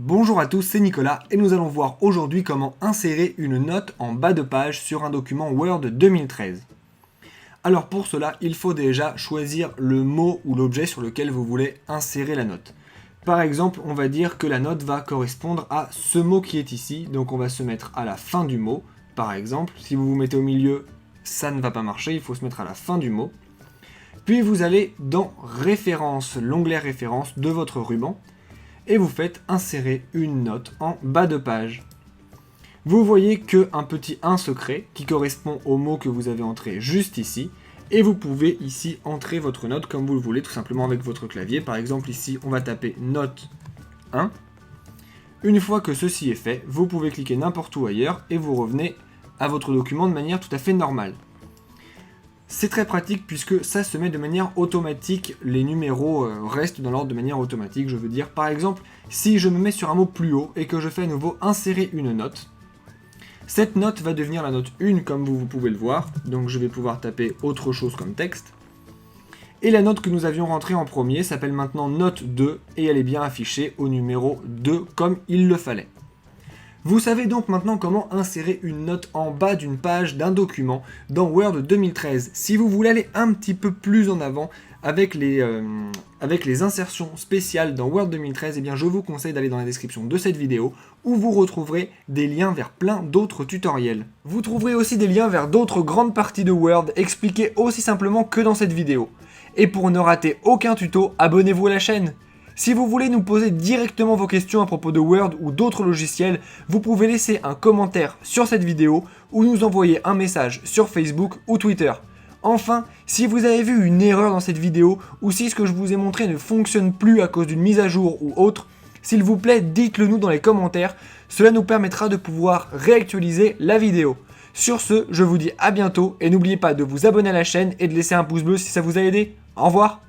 Bonjour à tous, c'est Nicolas et nous allons voir aujourd'hui comment insérer une note en bas de page sur un document Word 2013. Alors pour cela, il faut déjà choisir le mot ou l'objet sur lequel vous voulez insérer la note. Par exemple, on va dire que la note va correspondre à ce mot qui est ici, donc on va se mettre à la fin du mot. Par exemple, si vous vous mettez au milieu, ça ne va pas marcher, il faut se mettre à la fin du mot. Puis vous allez dans Références, l'onglet Références de votre ruban, et vous faites insérer une note en bas de page. Vous voyez qu'un petit 1 se crée qui correspond au mot que vous avez entré juste ici, et vous pouvez ici entrer votre note comme vous le voulez, tout simplement avec votre clavier. Par exemple ici, on va taper note 1. Une fois que ceci est fait, vous pouvez cliquer n'importe où ailleurs et vous revenez à votre document de manière tout à fait normale. C'est très pratique puisque ça se met de manière automatique, les numéros restent dans l'ordre de manière automatique, je veux dire. Par exemple, si je me mets sur un mot plus haut et que je fais à nouveau insérer une note, cette note va devenir la note 1 comme vous pouvez le voir, donc je vais pouvoir taper autre chose comme texte. Et la note que nous avions rentrée en premier s'appelle maintenant note 2 et elle est bien affichée au numéro 2 comme il le fallait. Vous savez donc maintenant comment insérer une note en bas d'une page d'un document dans Word 2013. Si vous voulez aller un petit peu plus en avant avec les insertions spéciales dans Word 2013, eh bien je vous conseille d'aller dans la description de cette vidéo où vous retrouverez des liens vers plein d'autres tutoriels. Vous trouverez aussi des liens vers d'autres grandes parties de Word expliquées aussi simplement que dans cette vidéo. Et pour ne rater aucun tuto, abonnez-vous à la chaîne. Si vous voulez nous poser directement vos questions à propos de Word ou d'autres logiciels, vous pouvez laisser un commentaire sur cette vidéo ou nous envoyer un message sur Facebook ou Twitter. Enfin, si vous avez vu une erreur dans cette vidéo ou si ce que je vous ai montré ne fonctionne plus à cause d'une mise à jour ou autre, s'il vous plaît, dites-le nous dans les commentaires, cela nous permettra de pouvoir réactualiser la vidéo. Sur ce, je vous dis à bientôt et n'oubliez pas de vous abonner à la chaîne et de laisser un pouce bleu si ça vous a aidé. Au revoir!